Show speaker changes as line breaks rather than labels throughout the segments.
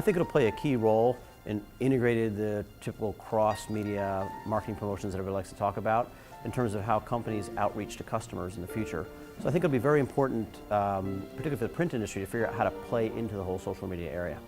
think it'll play a key role in integrated the typical cross-media marketing promotions that everybody likes to talk about in terms of how companies outreach to customers in the future. So I think it'll be very important, particularly for the print industry, to figure out how to play into the whole social media area.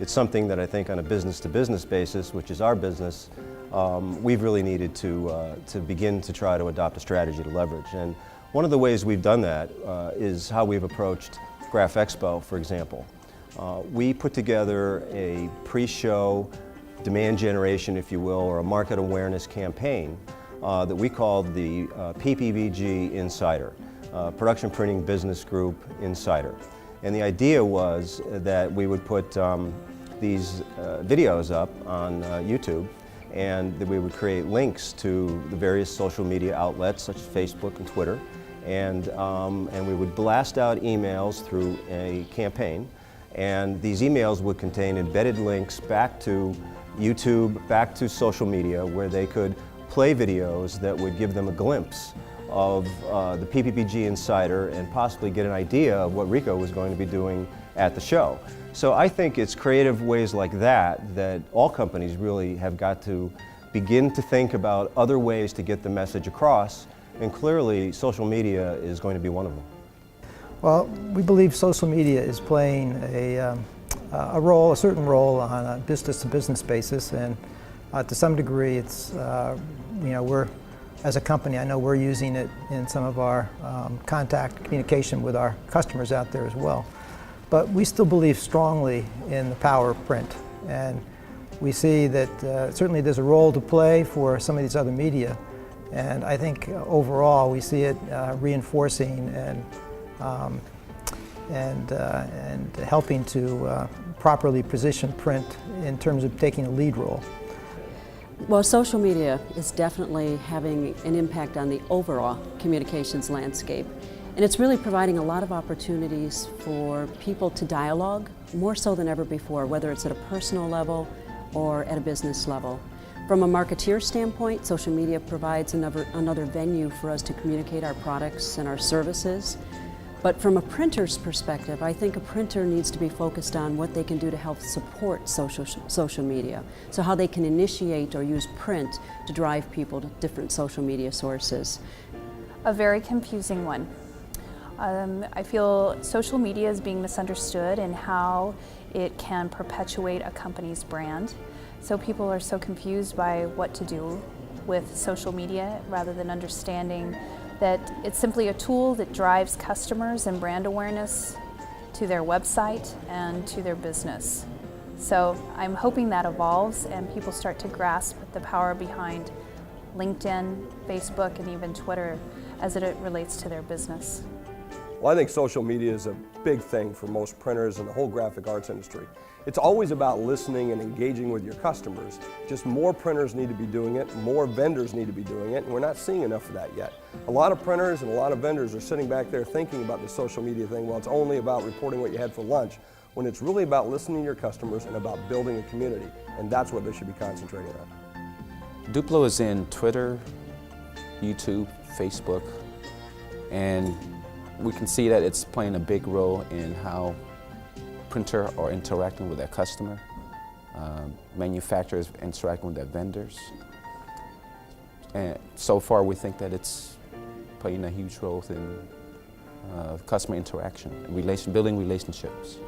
It's something that I think on a business-to-business basis, which is our business, we've really needed to begin to try to adopt a strategy to leverage. And one of the ways we've done that is how we've approached Graph Expo, for example. We put together a pre-show demand generation, if you will, or a market awareness campaign that we called the PPVG Insider, Production Printing Business Group Insider. And the idea was that we would put these videos up on YouTube, and that we would create links to the various social media outlets such as Facebook and Twitter, and we would blast out emails through a campaign, and these emails would contain embedded links back to YouTube, back to social media, where they could play videos that would give them a glimpse of the PPPG Insider and possibly get an idea of what Rico was going to be doing at the show. So I think it's creative ways like that that all companies really have got to begin to think about other ways to get the message across, and clearly social media is going to be one of them.
Well, we believe social media is playing a certain role on a business-to-business basis, and to some degree it's, as a company, I know we're using it in some of our contact communication with our customers out there as well. But we still believe strongly in the power of print, and we see that certainly there's a role to play for some of these other media, and I think overall we see it reinforcing and helping to properly position print in terms of taking a lead role.
Well, social media is definitely having an impact on the overall communications landscape. And it's really providing a lot of opportunities for people to dialogue, more so than ever before, whether it's at a personal level or at a business level. From a marketeer standpoint, social media provides another venue for us to communicate our products and our services. But from a printer's perspective, I think a printer needs to be focused on what they can do to help support social media. So how they can initiate or use print to drive people to different social media sources.
A very confusing one. I feel social media is being misunderstood in how it can perpetuate a company's brand. So people are so confused by what to do with social media rather than understanding that it's simply a tool that drives customers and brand awareness to their website and to their business. So I'm hoping that evolves and people start to grasp the power behind LinkedIn, Facebook, and even Twitter as it relates to their business.
Well, I think social media is a big thing for most printers and the whole graphic arts industry. It's always about listening and engaging with your customers. Just more printers need to be doing it, more vendors need to be doing it, and we're not seeing enough of that yet. A lot of printers and a lot of vendors are sitting back there thinking about the social media thing, well, it's only about reporting what you had for lunch, when it's really about listening to your customers and about building a community, and that's what they should be concentrating on.
Duplo is in Twitter, YouTube, Facebook, and we can see that it's playing a big role in how printers are interacting with their customer, manufacturers interacting with their vendors. And so far we think that it's playing a huge role in customer interaction, building relationships.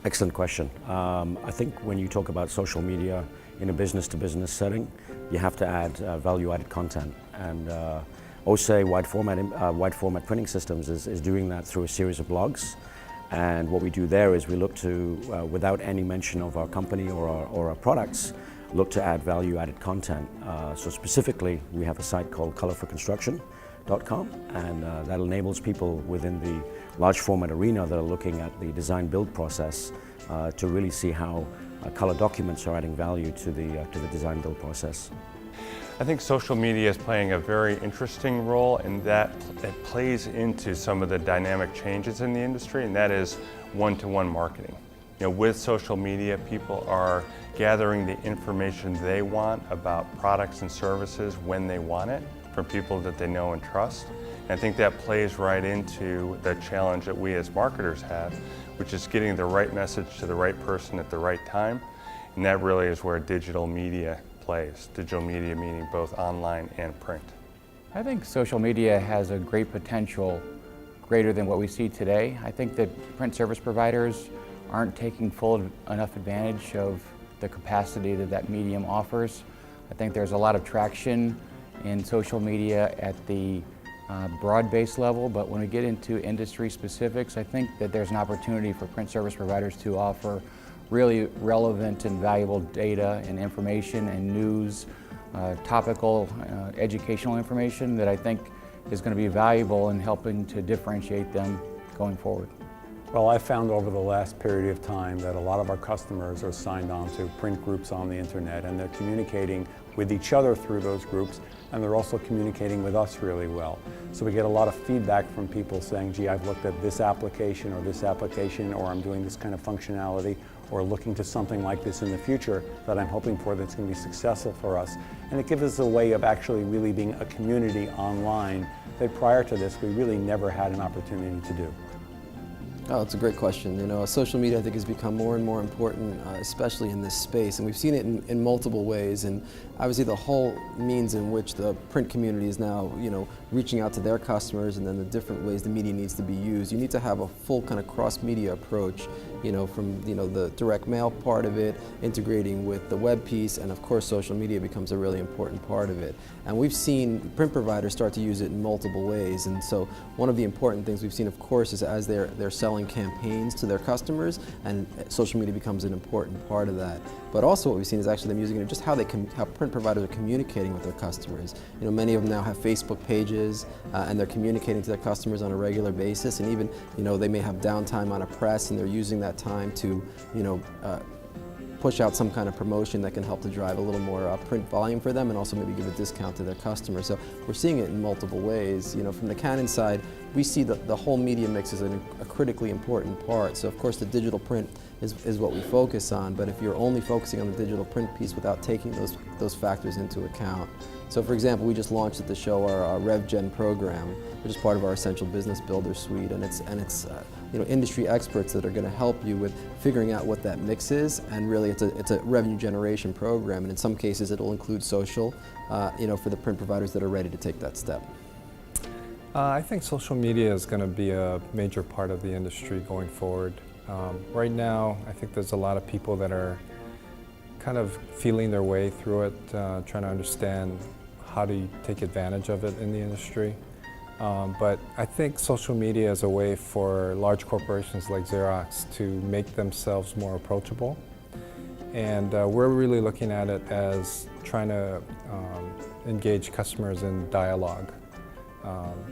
Excellent question. I think when you talk about social media in a business-to-business setting, you have to add value-added content. And OSE wide format printing systems is doing that through a series of blogs. And what we do there is we look to, without any mention of our company or our products, look to add value-added content. So specifically, we have a site called colorforconstruction.com, and that enables people within the large format arena that are looking at the design build process to really see how color documents are adding value to the design build process.
I think social media is playing a very interesting role in that it plays into some of the dynamic changes in the industry, and that is one-to-one marketing. With social media, people are gathering the information they want about products and services when they want it from people that they know and trust. And I think that plays right into the challenge that we as marketers have, which is getting the right message to the right person at the right time. And that really is where digital media plays. Digital media meaning both online and print.
I think social media has a great potential, greater than what we see today. I think that print service providers aren't taking full enough advantage of the capacity that that medium offers. I think there's a lot of traction in social media at the broad-based level, but when we get into industry specifics, I think that there's an opportunity for print service providers to offer really relevant and valuable data and information and news, topical educational information that I think is going to be valuable in helping to differentiate them going forward.
Well, I found over the last period of time that a lot of our customers are signed on to print groups on the internet, and they're communicating with each other through those groups, and they're also communicating with us really well. So we get a lot of feedback from people saying, gee, I've looked at this application, or I'm doing this kind of functionality, or looking to something like this in the future that I'm hoping for that's going to be successful for us. And it gives us a way of actually really being a community online that prior to this we really never had an opportunity to do.
Oh, it's a great question. You know, social media I think has become more and more important, especially in this space, and we've seen it in multiple ways. And obviously, the whole means in which the print community is now, you know, reaching out to their customers, and then the different ways the media needs to be used. You need to have a full kind of cross-media approach. You know, from the direct mail part of it, integrating with the web piece, and of course, social media becomes a really important part of it. And we've seen print providers start to use it in multiple ways. And so, one of the important things we've seen, of course, is as they're selling campaigns to their customers, and social media becomes an important part of that. But also what we've seen is actually them using it just how print providers are communicating with their customers. You know, many of them now have Facebook pages, and they're communicating to their customers on a regular basis, and even, you know, they may have downtime on a press, and they're using that time to, you know, push out some kind of promotion that can help to drive a little more print volume for them, and also maybe give a discount to their customers. So we're seeing it in multiple ways. You know, from the Canon side, we see the whole media mix as a critically important part. So of course the digital print is what we focus on, but if you're only focusing on the digital print piece without taking those factors into account. So for example, we just launched at the show our RevGen program, which is part of our Essential Business Builder suite, and it's you know, industry experts that are going to help you with figuring out what that mix is, and really it's a revenue generation program, and in some cases it'll include social, you know, for the print providers that are ready to take that step.
I think social media is going to be a major part of the industry going forward. Right now, I think there's a lot of people that are kind of feeling their way through it, trying to understand how to take advantage of it in the industry. But I think social media is a way for large corporations like Xerox to make themselves more approachable. And we're really looking at it as trying to engage customers in dialogue.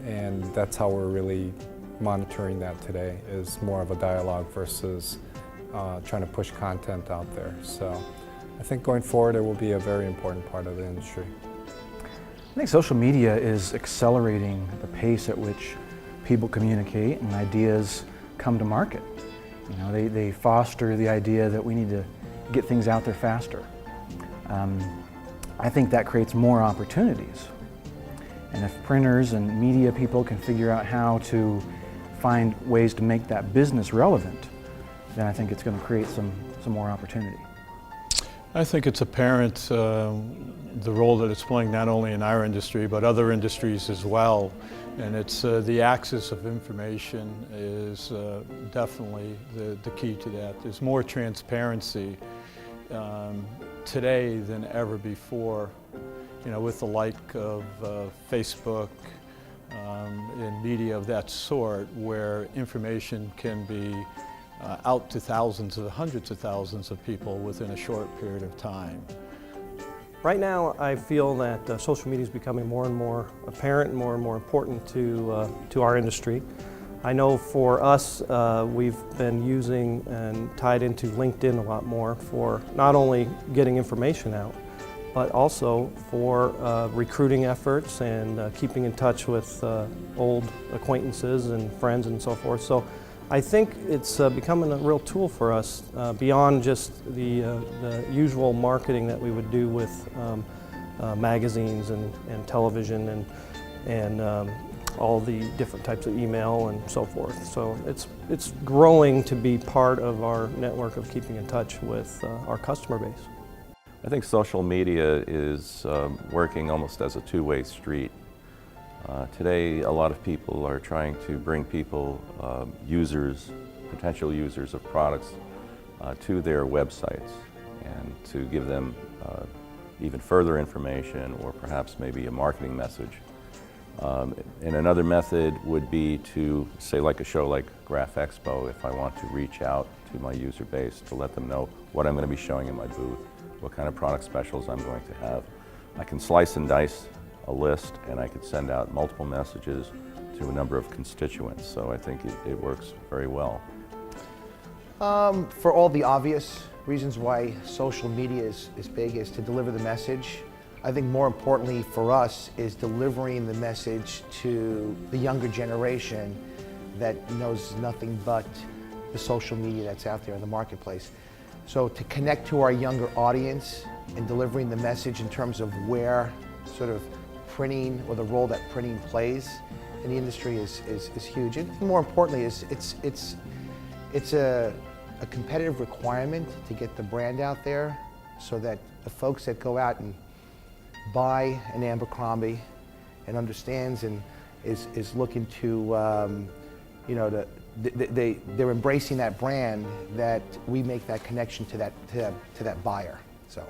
And that's how we're really monitoring that today, is more of a dialogue versus trying to push content out there. So I think going forward it will be a very important part of the industry.
I think social media is accelerating the pace at which people communicate and ideas come to market. You know, they foster the idea that we need to get things out there faster. I think that creates more opportunities. And if printers and media people can figure out how to find ways to make that business relevant, then I think it's going to create some more opportunity.
I think it's apparent the role that it's playing not only in our industry but other industries as well. And it's the access of information is definitely the key to that. There's more transparency today than ever before, you know, with the like of Facebook and media of that sort, where information can be out to thousands of hundreds of thousands of people within a short period of time.
Right now, I feel that social media is becoming more and more apparent and more important to our industry. I know for us, we've been using and tied into LinkedIn a lot more for not only getting information out, but also for recruiting efforts and keeping in touch with old acquaintances and friends and so forth. So I think it's becoming a real tool for us beyond just the usual marketing that we would do with magazines and television and all the different types of email and so forth. So it's growing to be part of our network of keeping in touch with our customer base.
I think social media is working almost as a two-way street. Today, a lot of people are trying to bring people, potential users of products, to their websites and to give them even further information or perhaps maybe a marketing message. And another method would be to, say, like a show like Graph Expo, if I want to reach out to my user base to let them know what I'm going to be showing in my booth, what kind of product specials I'm going to have. I can slice and dice a list and I could send out multiple messages to a number of constituents. So I think it works very well.
For all the obvious reasons why social media is big is to deliver the message. I think more importantly for us is delivering the message to the younger generation that knows nothing but the social media that's out there in the marketplace. So to connect to our younger audience and delivering the message in terms of where sort of printing or the role that printing plays in the industry is huge. And more importantly, it's a competitive requirement to get the brand out there so that the folks that go out and buy an Abercrombie and understands and is looking to, they're embracing that brand, that we make that connection to that buyer. So.